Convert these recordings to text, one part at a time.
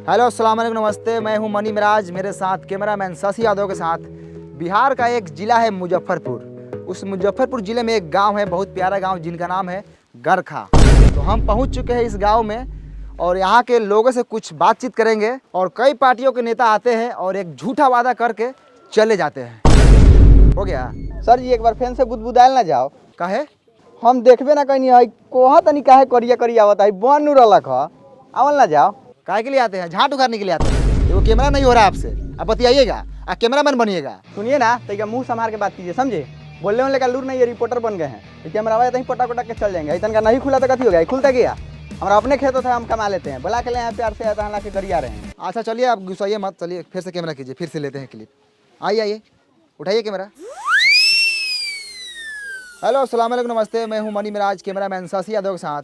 Hello अस्सलाम वालेकुम नमस्ते, मैं हूं मनी मिराज, मेरे साथ कैमरामैन शशि यादव के साथ। बिहार का एक ज़िला है मुजफ्फरपुर। उस मुजफ्फरपुर ज़िले में एक गांव है, बहुत प्यारा गांव, जिनका नाम है गरखा। तो हम पहुंच चुके हैं इस गांव में और यहाँ के लोगों से कुछ बातचीत करेंगे। और कई पार्टियों के नेता आते हैं और एक झूठा वादा करके चले जाते हैं। हो गया सर जी, एक बार फैन से बुदबुदायल ना जाओ। काहे? हम देखबे ना कहीं है कोहा तनी काहे करिया करिया आवत है बन नु रहलक ह आवल ना जाओ। काहे के लिए आते हैं? झाट उखाड़ने के लिए आते हैं। ये वो कैमरा नहीं हो रहा आपसे, आप बतियाइएगा, आप कैमरामैन बनिएगा। सुनिए ना, तो मुंह संभाल के बात कीजिए, समझे? बोलने वाले का लूर नहीं है, रिपोर्टर बन गए हैं। ये कैमरा वाले तहीं पटा पटा के चल जाएंगे। इतन का नहीं खुला तो कथी हो गया? खुलता गया हमारा अपने खेत था, हम कमा लेते हैं। बुला के ले यहाँ प्यार से आता के करिया रहे हैं। अच्छा चलिए, आप गुस्साइए मत, चलिए फिर से कैमरा कीजिए, फिर से लेते हैं क्लिप। आइए उठाइए कैमरा। हेलो अस्सलाम वालेकुम नमस्ते, मैं हूं मनी मिराज, कैमरामैन शशि यादव के साथ।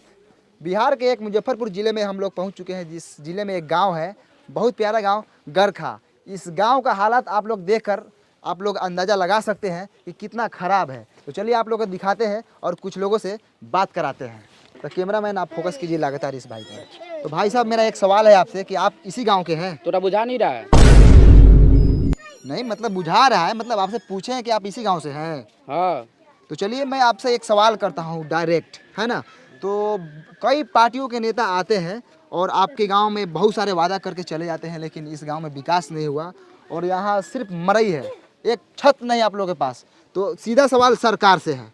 बिहार के एक मुजफ्फरपुर ज़िले में हम लोग पहुंच चुके हैं, जिस ज़िले में एक गांव है, बहुत प्यारा गांव गरखा। इस गांव का हालात आप लोग देखकर आप लोग अंदाज़ा लगा सकते हैं कि कितना ख़राब है। तो चलिए आप लोग को दिखाते हैं और कुछ लोगों से बात कराते हैं। तो कैमरामैन आप फोकस कीजिए लगातार इस भाई पर। तो भाई साहब, मेरा एक सवाल है आपसे कि आप इसी गाँव के हैं? तोरा बुझा नहीं रहा है? नहीं मतलब बुझा रहा है, मतलब आपसे पूछे हैं कि आप इसी गाँव से हैं। हाँ। तो चलिए मैं आपसे एक सवाल करता हूँ डायरेक्ट, है ना? तो कई पार्टियों के नेता आते हैं और आपके गांव में बहुत सारे वादा करके चले जाते हैं, लेकिन इस गांव में विकास नहीं हुआ और यहाँ सिर्फ मरई है, एक छत नहीं आप लोगों के पास। तो सीधा सवाल सरकार से है,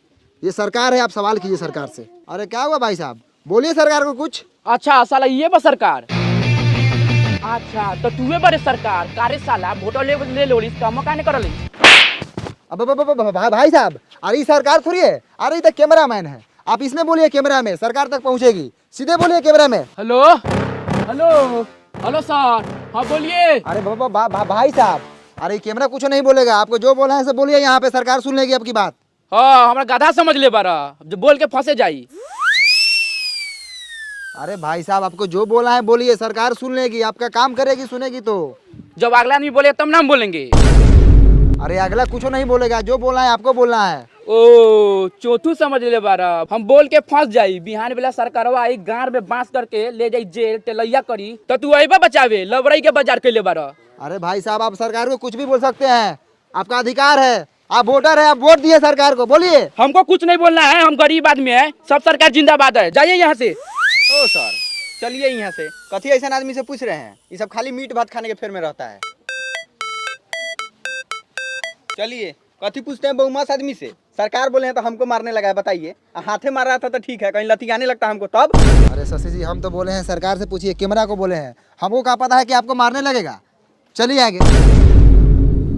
ये सरकार है, आप सवाल कीजिए सरकार से। अरे क्या हुआ भाई साहब, बोलिए सरकार को कुछ। अच्छा साला ये बस सरकार। अच्छा तो तूहे बड़े सरकार कारे साला वोट ले लो इसका मौका नहीं करल। अब भाई साहब, अरे ये सरकार थोड़ी है, अरे ये तो कैमरामैन है। आप इसमें बोलिए, कैमरा में सरकार तक पहुंचेगी, सीधे बोलिए कैमरा में। हेलो हेलो हेलो सर, हाँ बोलिए। अरे भाई साहब, अरे कैमरा कुछ नहीं बोलेगा, आपको जो बोला है सब बोलिए, यहाँ पे सरकार सुन लेगी आपकी बात। हाँ हमारा गधा समझ ले बारा, जो बोल के फंसे जाई। अरे भाई साहब, आपको जो बोला है बोलिए, सरकार सुन लेगी, आपका काम करेगी, सुनेगी। तो जब अगला आदमी बोले तब ना हम बोलेंगे। अरे अगला कुछ नहीं बोलेगा, जो बोलना है आपको बोलना है। ओ चौथू समझ ले बारा, हम बोल के फंस जाई। बिहान बेला सरकारवा आई गांव में बांस करके ले जाई जेल टेलैया करी, तो तू अइबा बचावे लबरई के बाजार के ले बारा। अरे भाई साहब, आप सरकार को कुछ भी बोल सकते हैं, आपका अधिकार है, आप वोटर है, आप वोट दिए सरकार को, बोलिए। हमको कुछ नहीं बोलना है, हम गरीब आदमी है, सब सरकार जिंदाबाद है, जाइए यहाँ से। ओ सर चलिए यहाँ से। कथी ऐसा आदमी से पूछ रहे हैं? ये सब खाली मीट भात खाने के फेर में रहता है। चलिए, कथी पूछते हैं बहुमास आदमी से? सरकार बोले हैं तो हमको मारने लगा है, बताइए। हाथे मार रहा था तो ठीक है, कहीं लतियाने लगता हमको तब। अरे शशि जी, हम तो बोले हैं सरकार से पूछिए, कैमरा को बोले हैं, हमको क्या पता है कि आपको मारने लगेगा। चलिए आगे।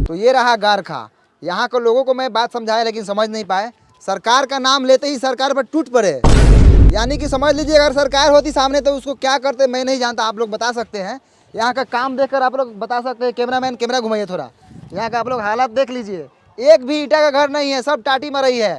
तो ये रहा गरखा। यहाँ के लोगों को मैं बात समझाया लेकिन समझ नहीं पाए। सरकार का नाम लेते ही सरकार पर टूट पड़े, यानी कि समझ लीजिए अगर सरकार होती सामने तो उसको क्या करते मैं नहीं जानता, आप लोग बता सकते हैं। यहाँ का काम देखकर आप लोग बता सकते हैं। कैमरामैन कैमरा घुमाइए थोड़ा, यहाँ का आप लोग हालात देख लीजिए, एक भी ईटा का घर नहीं है, सब टाटी मरई है।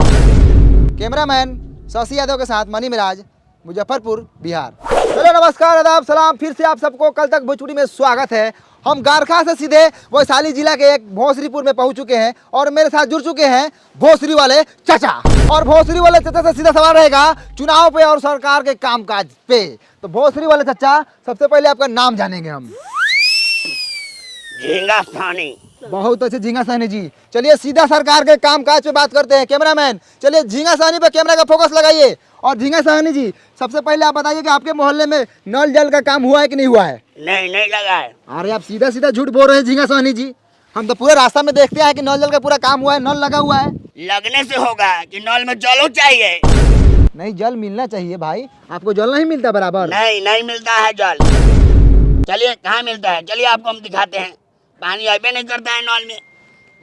कैमरामैन शशि यादव के साथ मनी मिराज, मुजफ्फरपुर बिहार। चलो नमस्कार, आदाब, सलाम, फिर से आप सबको कल तक भोजपुरी में स्वागत है। हम गरखा से सीधे वैशाली जिला के एक भोसरीपुर में पहुंच चुके हैं और मेरे साथ जुड़ चुके हैं भोसरी वाले चाचा। और भोसरी वाले चाचा से सीधा सवाल रहेगा चुनाव पे और सरकार के कामकाज पे। तो भोसरी वाले चाचा, सबसे पहले आपका नाम जानेंगे हम। झींगा सानी। बहुत अच्छे झींगा साहनी जी। चलिए सीधा सरकार के कामकाज पे बात करते हैं। कैमरामैन चलिए झींगा साहनी पे कैमरा का फोकस लगाइए। और झींगा साहनी जी, सबसे पहले आप बताइए कि आपके मोहल्ले में नल जल का काम हुआ है कि नहीं हुआ है? नहीं लगा है। अरे आप सीधा सीधा झूठ बोल रहे हैं झींगा साहनी जी, हम तो पूरे रास्ता में देखते हैं कि नल जल का पूरा काम हुआ है, नल लगा हुआ है। लगने से होगा कि नल में जलो चाहिए। नहीं, जल मिलना चाहिए भाई, आपको जल नहीं मिलता बराबर? नहीं मिलता है जल। चलिए कहाँ मिलता है, चलिए आपको हम दिखाते हैं। पानी अबे नहीं करता है नल में,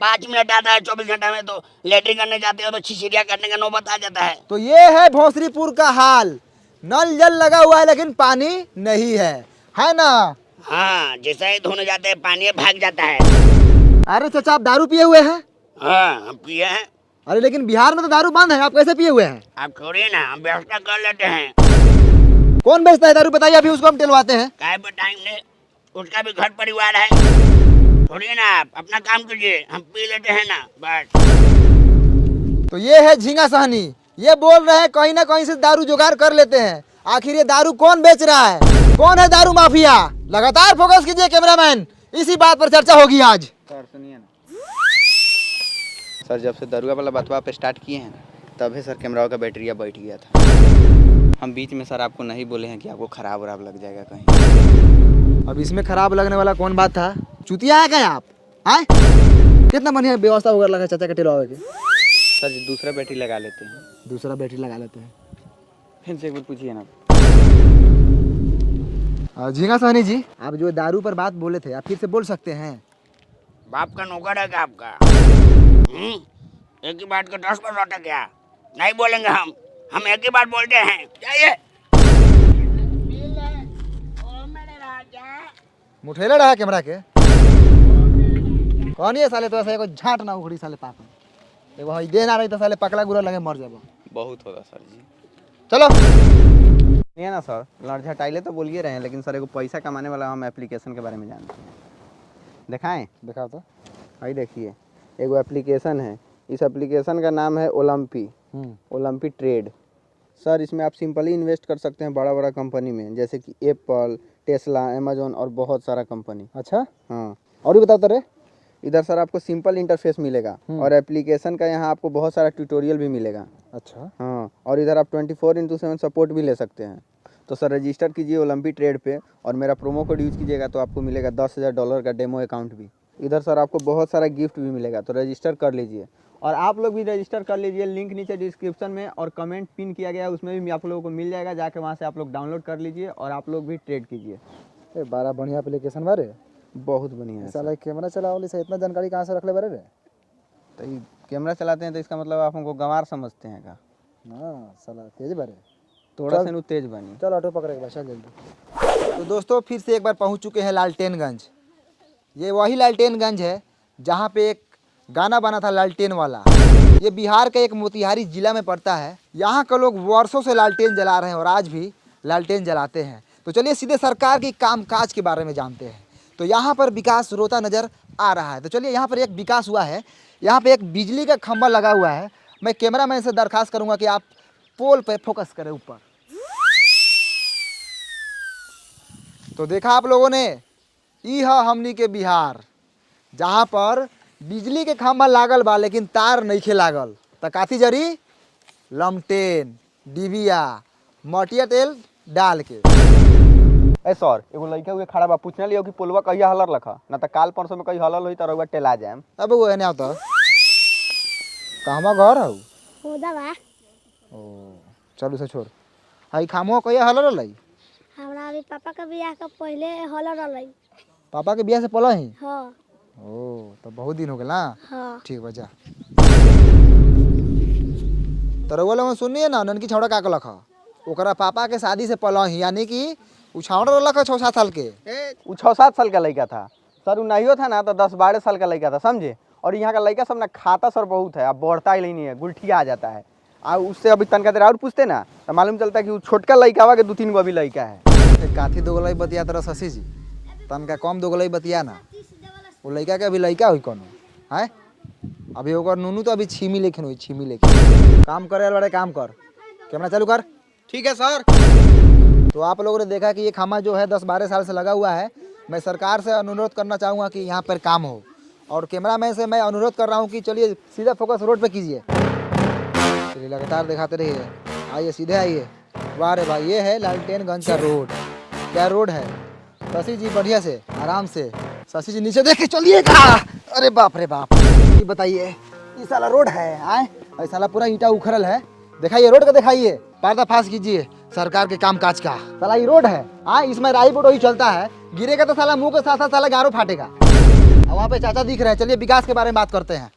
5 मिनट आता है 24 घंटा में, तो लेटरिन करने जाते हो तो छिछिरिया करने का नौबत आ जाता है। तो ये है भोसरीपुर का हाल, नल जल लगा हुआ है लेकिन पानी नहीं है ना? हाँ, जैसे ही धोने जाते हैं पानी भाग जाता है। अरे चाचा, आप दारू पिए हुए हैं? हाँ हम पिए हैं। अरे लेकिन बिहार में तो दारू बंद है, आप कैसे पिए हुए हैं? आप छोड़िए ना, हम व्यवस्था कर लेते हैं। कौन बेचता है दारू बताइए, अभी उसको हम टिलवाते हैं। काय बताएंगे, उसका भी घर परिवार है। छोड़िए ना, आप अपना काम कीजिए, हम पी लेते हैं ना बस। तो ये है झींगा साहनी, ये बोल रहे हैं कहीं ना कहीं से दारू जुगाड़ कर लेते हैं। आखिर ये दारू कौन बेच रहा है? कौन है दारू माफिया? लगातार फोकस कीजिए कैमरामैन, इसी बात पर चर्चा होगी आज। सर सुनिए ना सर, जब से दरुआ वाला बतवा पे स्टार्ट किए हैं तभी सर कैमरा का बैटरिया बैठ गया था। हम बीच में सर आपको नहीं बोले हैं कि आपको खराब वराब लग जाएगा कहीं। अब इसमें खराब लगने वाला कौन बात था? चुतिया है क्या आप? आए कितना बढ़िया व्यवस्था वगैरह लगा चाचा के टेलवा के। सर जी दूसरा बैटरी लगा लेते हैं। दूसरा बैटरी लगा लेते हैं। फिर से एक बार पूछिए ना। झींगा सहनी जी, आप जो दारू पर बात बोले थे आप फिर से बोल सकते हैं? बाप का नौकर है क्या आपका? एक ही बात को 10 बार लौटा क्या? नहीं बोलेंगे हम एक ही बात बोलते हैं। जाइए। मुठेला रहा कैमरा के कौन ये साले, तो ऐसा एगो झाट ना उखड़ी साले पापा एगो हई दे ना रही तो साले पकड़ा गुरा लगे मर जाबो। बहुत होगा सर जी। चलो नहीं ना सर, लड़ झटाइले तो बोलिए रहे हैं, लेकिन सर एगो पैसा कमाने वाला हम एप्लीकेशन के बारे में जानते हैं। दिखाएं? दिखाओ तो। भाई देखिए, एगो एप्लीकेशन है, इस एप्लीकेशन का नाम है ओलंपी। ओलंपी ट्रेड। सर इसमें आप सिंपली इन्वेस्ट कर सकते हैं बड़ा बड़ा कंपनी में, जैसे कि एप्पल, टेस्ला, अमेजोन और बहुत सारा कंपनी। अच्छा हाँ, और भी बताओ तो रे। इधर सर आपको सिंपल इंटरफेस मिलेगा और एप्लीकेशन का यहाँ आपको बहुत सारा ट्यूटोरियल भी मिलेगा। अच्छा हाँ, और इधर आप 24/7 सपोर्ट भी ले सकते हैं। तो सर रजिस्टर कीजिए ओलंपी ट्रेड पे और मेरा प्रोमो कोड यूज़ कीजिएगा तो आपको मिलेगा $10,000 का डेमो अकाउंट भी। इधर सर आपको बहुत सारा गिफ्ट भी मिलेगा, तो रजिस्टर कर लीजिए। और आप लोग भी रजिस्टर कर लीजिए, लिंक नीचे डिस्क्रिप्शन में और कमेंट पिन किया गया है, उसमें भी आप लोगों को मिल जाएगा, जाके वहाँ से आप लोग डाउनलोड कर लीजिए और आप लोग भी ट्रेड कीजिए। ए बड़ा बढ़िया एप्लीकेशन बारे। बहुत बढ़िया है सर। साला कैमरा चलावले से इतना जानकारी कहाँ से रख ले बारे रे? तो ये कैमरा चलाते हैं तो इसका मतलब आप हमको गंवार समझते हैं का? हाँ साला तेज बारे। थोड़ा सा तेज बनी। चल ऑटो पकड़े के बाद चल जल्दी। तो दोस्तों फिर से एक बार पहुंच चुके हैं लालटेनगंज। ये वही लालटेनगंज है जहां पे एक गाना बना था लालटेन वाला। ये बिहार का एक मोतिहारी जिला में पड़ता है। यहाँ के लोग वर्षों से लालटेन जला रहे हैं और आज भी लालटेन जलाते हैं। तो चलिए सीधे सरकार की कामकाज के बारे में जानते हैं। तो यहाँ पर विकास रोता नज़र आ रहा है। तो चलिए यहाँ पर एक विकास हुआ है। यहाँ पे एक बिजली का खंभा लगा हुआ है। मैं कैमरामैन से दरखास्त करूँगा कि आप पोल पे फोकस करें ऊपर। तो देखा आप लोगों ने, ई है हमनी के बिहार जहाँ पर बिजली के खंभा लागल बा लेकिन तार नइखे लागल। त काथी जरी? लमटेन, डिबिया, मटिया तेल डाल के। ए सर, एगो लड़का हुए खड़ा बा, पूछने लियो कि पोलवा कहिया हलर लखा, ना तो काल परसों में कहीं हलर होई तो रउआ टेला जाएम। अब वो एने आवता कहवा घर हऊ? होदा बा। ओ चल उसे छोड़। हई खामो कहिया हलर लई? हमरा अभी पापा के बियाह के पहले हल रहलै। पापा के बियाह से पहले ही? हाँ ओ तो बहुत दिन हो गए ना। हाँ। ठीक बा जा। तो रउआ लोगन सुनिए ना, ननकी छौड़ा का लखा ओकरा पापा के शादी से पहले ही, यानी कि उ छौड़ा लखा 6-7 साल के। वो 6-7 साल का लड़का था सर, वो नहीं था ना तो 10-12 साल का लड़का था, समझे। और यहाँ का लड़का सब ना खाता सर बहुत है, अब बढ़ता ही नहीं है, गुलठिया आ जाता है। और उससे अभी तनका देर और पूछते ना तो मालूम चलता है कि वो छोटका लड़का हुआ के 2-3 गो अभी लड़का है। काथी दोगलाई बतिया तरह शशि जी, तनका कम दोगलाई बतिया ना। वो लड़का के अभी लड़का हुई कोनो है, अभी ओकर नूनू तो अभी छीमी लेखिन हुई, छीमी लेखिन। काम करे वाले काम कर, कैमरा चालू कर। ठीक है सर। तो आप लोगों ने देखा कि ये खामा जो है 10-12 साल से लगा हुआ है। मैं सरकार से अनुरोध करना चाहूँगा कि यहाँ पर काम हो, और कैमरामैन से मैं अनुरोध कर रहा हूँ कि चलिए सीधा फोकस रोड पे कीजिए। चलिए लगातार दिखाते रहिए, आइए सीधे आइए। वाह रे भाई, ये है लालटेनगंज का रोड। क्या रोड है शशि जी? बढ़िया से आराम से शशि जी नीचे देख के चलिएगा। अरे बाप रे बाप, ये बताइए ये साला रोड है आए? ये साला पूरा ईंटा उखड़ल है। दिखाइए रोड का, दिखाइए, पर्दाफाश कीजिए सरकार के कामकाज का। साला ये रोड है हाँ, इसमें राई बोट वही चलता है, गिरेगा तो साला मुंह के साथ साथ साला गारो फाटेगा। और वहाँ पे चाचा दिख रहे हैं। चलिए विकास के बारे में बात करते हैं।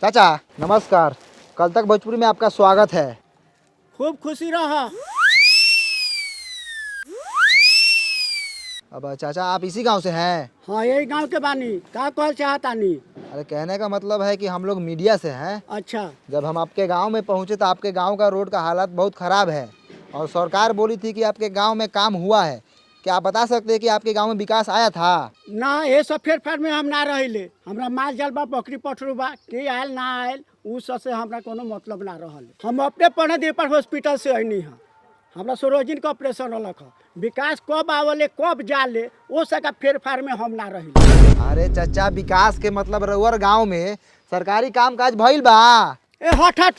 चाचा नमस्कार, कल तक भोजपुरी में आपका स्वागत है। खूब खुशी रहा। अब चाचा आप इसी गांव से हैं? हाँ यही गांव के बानी, का कहल चाहतानी? अरे कहने का मतलब है कि हम लोग मीडिया से हैं। अच्छा। जब हम आपके गांव में पहुंचे तो आपके गांव का रोड का हालत बहुत ख़राब है और सरकार बोली थी कि आपके गांव में काम हुआ है। क्या आप बता सकते हैं कि आपके गांव में विकास आया था? ना ये सब फेर में हम ना रहिले, हमरा माल जल बा, बकरी पठरू बा, के आयल ना आयल उ सब से हमरा कोनो मतलब ना रहल। हम अपने पढ़े दे पर हॉस्पिटल से अइनी है, हमरा सरोजिन के ऑपरेशन होलक ह विकास कब आवले कब जाले ओ सका फेर फार में हम ना रही। अरे चाचा विकास के मतलब रउअर गांव में सरकारी काम काज भइल बा। ए हट हट,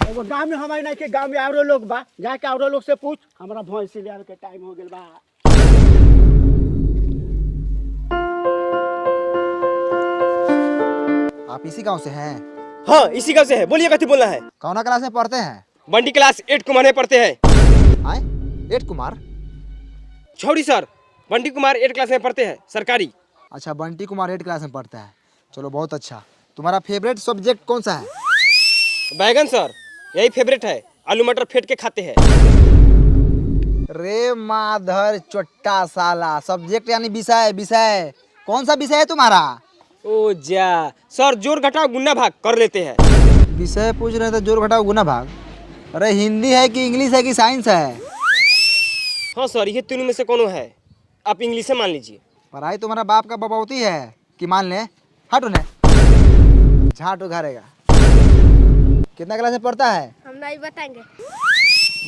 एगो गाँव में हमारे नहीं के गाँव में औरो लोग बा, जाके औरो लोग से पूछ। हमरा भैंसी ले आवे के टाइम हो गेल बा। आप इसी गांव से हैं? हाँ इसी गाँव से है। बोलिए कथी बोलना है? कौना क्लास में पढ़ते हैं? बंटी क्लास 8 कुमार में पढ़ते हैं। आए 8 कुमार? छोड़ी सर, बंटी कुमार 8 क्लास में पढ़ते हैं सरकारी। अच्छा बंटी कुमार 8 क्लास में पढ़ता है, चलो बहुत अच्छा। तुम्हारा फेवरेट सब्जेक्ट कौन सा है? बैगन सर, यही फेवरेट है। आलू मटर फेंट के खाते हैं। रे माधर चोट्टा साला, सब्जेक्ट यानी विषय। विषय कौन सा विषय है तुम्हारा? ओ जा सर, जोड़ घटाव गुना भाग कर लेते हैं। विषय पूछ रहे थे, जोड़ घटाओ गुना भाग। अरे हिंदी है कि इंग्लिश है कि साइंस है? हाँ सर, ये तीनों में से कौन है? आप इंग्लिश से मान लीजिए। पढ़ाई तुम्हारा बाप का बबौती है कि मान ले? हट उन्हें, झाट उघारेगा। कितना क्लास में पढ़ता है? हम नहीं बताएंगे।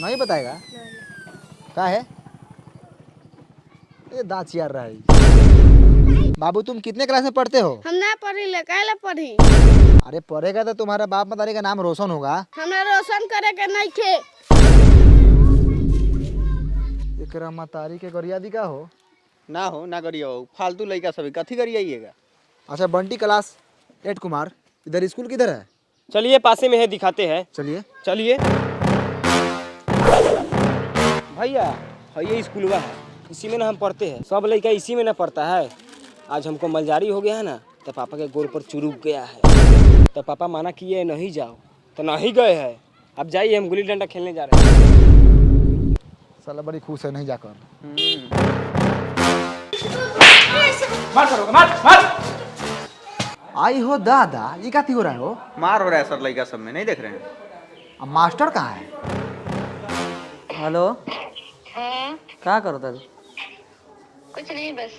नहीं बताएगा? क्या है ये दांत चियार रहा है। बाबू तुम कितने क्लास में पढ़ते हो? हम ना पढ़ी ले, काहे पढ़ी? अरे पढ़ेगा तो तुम्हारा बाप मतारी का नाम रोशन होगा। हमरा रोशन करे के नहीं थे। एकरा मतारी के गरियादी का हो? ना हो ना करिए हो, फालतू लड़का सभी कथी करिएगा। अच्छा बंटी क्लास 8 कुमार, इधर स्कूल किधर है? चलिए पासे में है, दिखाते हैं। चलिए। चलिए भैया, ये स्कूलवा है, इसी में ना हम पढ़ते हैं। सब लड़का इसी में ना पढ़ता है। आज हमको मलजारी हो गया है ना, तो पापा के गोर पर चुरुक गया है। तो पापा माना किए नहीं जाओ, तो नहीं गए हैं। अब जाइए, हम गुल्ली डंडा खेलने जा रहे हैं। साला बड़ी खुश है नहीं जाकर। आई हो दादा, ये क्या हो रहा है? हो मार हो रहा है सर लड़का सब में, नहीं देख रहे हैं? अब मास्टर कहाँ है? हेलो, क्या करो तब? कुछ नहीं, बस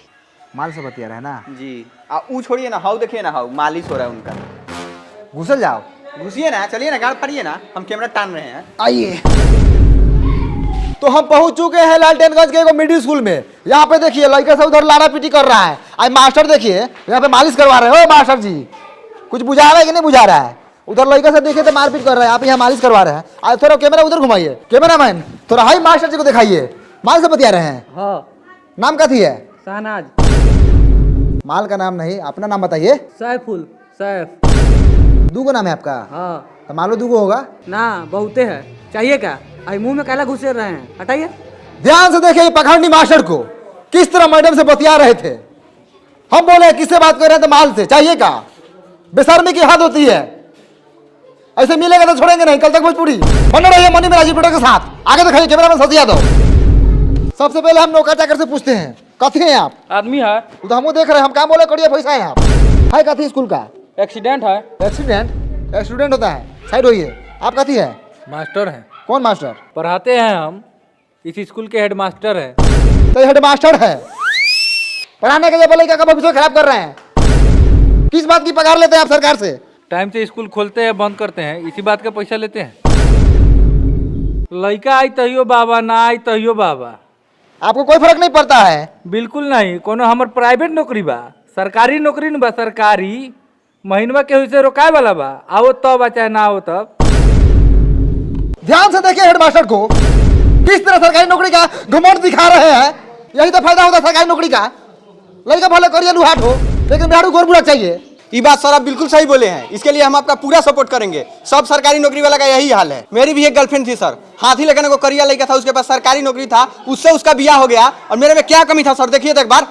माल से बतिया रहे हैं ना जी। ऊ छोड़िए ना, हाउ देखिए ना, हाउ मालिश हो रहा है उनका। घुसल जाओ। घुसिए ना, चलिए ना, गाड़ फाड़िए ना, हम कैमरा टान रहे हैं। आइए। तो हम पहुंच चुके हैं लालटेनगंज के एगो मिडिल स्कूल में। यहाँ पे देखिए लड़का सब उधर लाड़ा पीटी कर रहा है। आज मास्टर देखिए यहाँ पे मालिश करवा रहे हो। मास्टर जी कुछ बुझा रहा है कि नहीं बुझा रहा है? उधर लड़का से देखिए तो मारपीट कर रहा है, आप यहाँ मालिश करवा रहे हैं। आज थोड़ा कैमरा उधर घुमाइए। कैमरा मैन थोड़ा हाई मास्टर जी को दिखाइए। माल से बतिया रहे हैं। हाँ, नाम कथी है? शहनाज। माल का नाम नहीं, अपना नाम बताइए। सैफुल, सैफ। दूगो नाम है आपका? हाँ। तो मालो दूगो होगा ना, बहुते है। चाहिए क्या? आई मुंह में काला घुसे रहे हैं, हटाइए। ध्यान से देखिए पखंडी मास्टर को किस तरह मैडम से बतिया रहे थे। हम बोले किससे बात कर रहे हैं? तो माल से। चाहिए का? बेशर्मी की हद होती है। ऐसे मिलेगा तो छोड़ेंगे नहीं। कल तक भोजपुरी बने रहिए मनी में राजीव के साथ। आगे दिखाइए कैमरा में सतिया दो। सबसे पहले हम नौका चाकर से पूछते हैं, कथी हैं आप? आदमी है, तो हम देख रहे हैं, हम क्या बोले करिए पैसा है आप। है कथी स्कूल का? एक्सीडेंट है। एक्सीडेंट? एक्सीडेंट होता है, साइड होइए। आप कथी है? मास्टर हैं, कौन मास्टर? पढ़ाते हैं हम। इस स्कूल के हेड मास्टर हैं। तो हेड मास्टर है, पढ़ाने के लिए बोले क्या भविष्य खराब कर रहे हैं? किस बात की पगार लेते हैं आप सरकार से? टाइम से स्कूल खोलते हैं, बंद करते हैं, इसी बात का पैसा लेते हैं। लड़का आई तहियो बाबा, ना आई तहियो बाबा। आपको कोई फर्क नहीं पड़ता है? बिल्कुल नहीं। कोनो हमर प्राइवेट नौकरी बा, सरकारी नौकरी न बा। सरकारी महीनवा के से रोकाए वाला बा। आओ तब चाहे ना आओ तब। ध्यान से देखिए हेडमास्टर को किस तरह सरकारी नौकरी का घमंड दिखा रहे हैं। यही तो फायदा होता है सरकारी नौकरी का। लड़का भले करिए लुहाट हो, लेकिन बिहारू गोर बुरा चाहिए। ये बात सर आप बिल्कुल सही बोले हैं। इसके लिए हम आपका पूरा सपोर्ट करेंगे। सब सरकारी नौकरी वाला का यही हाल है। मेरी भी एक गर्लफ्रेंड थी सर, हाथी लेकर को करिया लड़का था, उसके पास सरकारी नौकरी था, उससे उसका ब्याह हो गया। और मेरे में क्या कमी था सर, देखिए तो एक बार।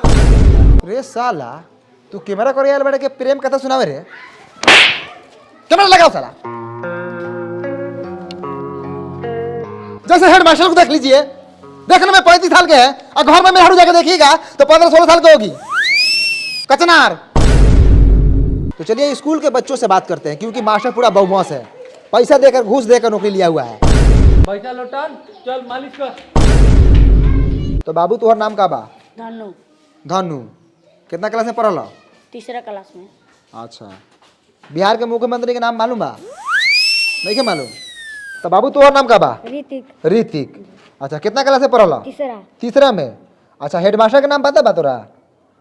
रे साला तू कैमरा करिया बैठ के प्रेम कथा सुनावे रे। कैमरा लगाओ साला। जैसे हेडमास्टर को देख लीजिए, देखने में 35 साल के हैं और घर में मेहरारू जाके देखिएगा तो 15-16 साल की होगी। कचनार। तो चलिए स्कूल के बच्चों से बात करते हैं, क्योंकि मास्टर पूरा बदमाश है। पैसा देकर घूस देकर नौकरी लिया हुआ है। पैसा लौटान, चल मालिश कर। तो बाबू तुम्हारा नाम का बा? धनु, धनु। कितना क्लास में पढ़ल? तीसरा क्लास में। अच्छा। बिहार के मुख्यमंत्री के नाम मालूम बा? नहीं के मालूम? तो बाबू तुम्हारा नाम का बा? ऋतिक। ऋतिक। अच्छा कितना क्लास से पढ़ल? तीसरा। तीसरा में। अच्छा हेडमास्टर का नाम पता बा तोरा?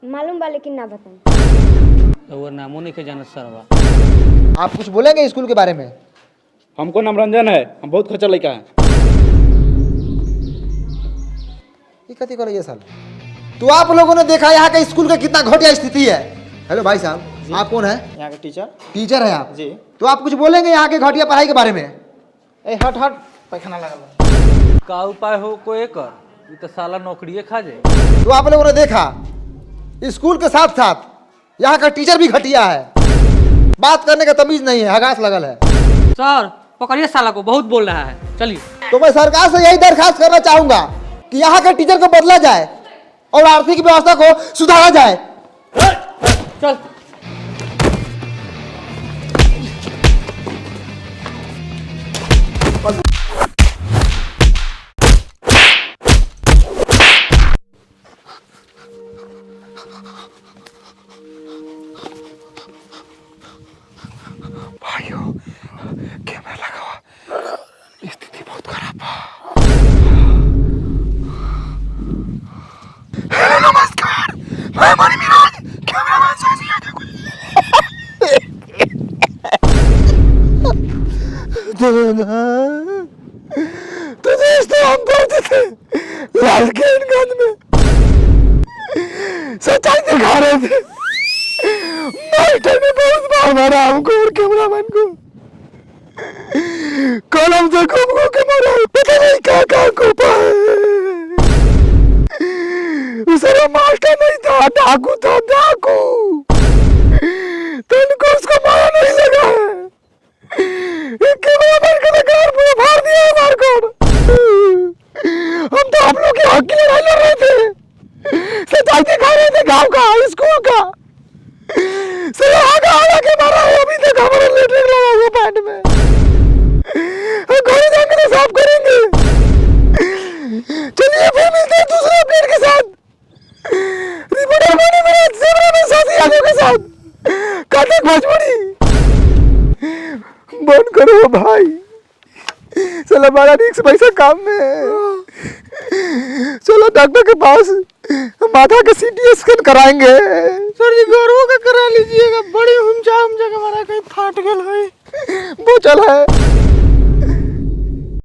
मालूम बा लेकिन ना बताऊं। वो नामों नहीं के जानत सरवा। आप कुछ बोलेंगे स्कूल के बारे में? हमको नाम रंजन है, हम बहुत खर्चा लड़का है। ये कथी करे ये साल? तो आप लोगों ने देखा यहाँ के स्कूल का कितना घटिया स्थिति है। हेलो भाई साहब, आप कौन है? यहाँ के टीचर टीचर है आप? जी। तो आप कुछ बोलेंगे यहाँ के घटिया पढ़ाई के बारे में? ए हट हट, पैखाना लगा। का उपाय हो को एकर? ये तो साला नौकरिए खा जाए। तो आप लोगों ने देखा स्कूल के साथ साथ यहाँ का टीचर भी घटिया है, बात करने का तमीज नहीं है, हगास लगल है। सर पकड़िए साला को, बहुत बोल रहा है, चलिए। तो मैं सरकार से यही दरखास्त करना चाहूंगा कि यहाँ के टीचर को बदला जाए और आर्थिक व्यवस्था को सुधारा जाए। चल। भाइयों कैमरा लगा हुआ, स्थिति बहुत खराब है। हेलो नमस्कार, मैं मणि मिराज, कैमरामैन साजी यादव को। तो दोस्तों हम पहुंचे थे लालकेनगंज में, सच्चाई दिखा रहे थे। मास्टर ने बहुत बार मारा हमको और कैमरामैन को, कलम से घूम घूम के मारा, पता नहीं क्या कोपा है। उसरा मास्टर नहीं था, डाकू था, डाकू। तो उनको उसको मारा नहीं लगा है। एक कैमरामैन का लगार पूरा फाड़ दिया है मार कर। हम तो आप लोग के हक की लड़ाई लड़ रहे थे, सच्चाई दिखा रहे थे गाँव का, स्कूल का। के मारा है, अभी तक हमारा लेटरिन लगा हुआ पैंट में। हम घर जाएंगे तो साफ करेंगे। चलिए फिर मिलते हैं दूसरे अपडेट के साथ। रिपोर्टर मणि मिराज, कैमरामैन साजी यादव के साथ काटक भोजपुरी। बंद करो भाई, चलो हमारा रिक्स पैसा काम में है। चलो डॉक्टर के पास, माथा का सीटी स्कैन कराएंगे। सर जी गौरव का करा लीजिएगा, बड़ी हुमचा का मारा कहीं फाट गल है। वो चल है।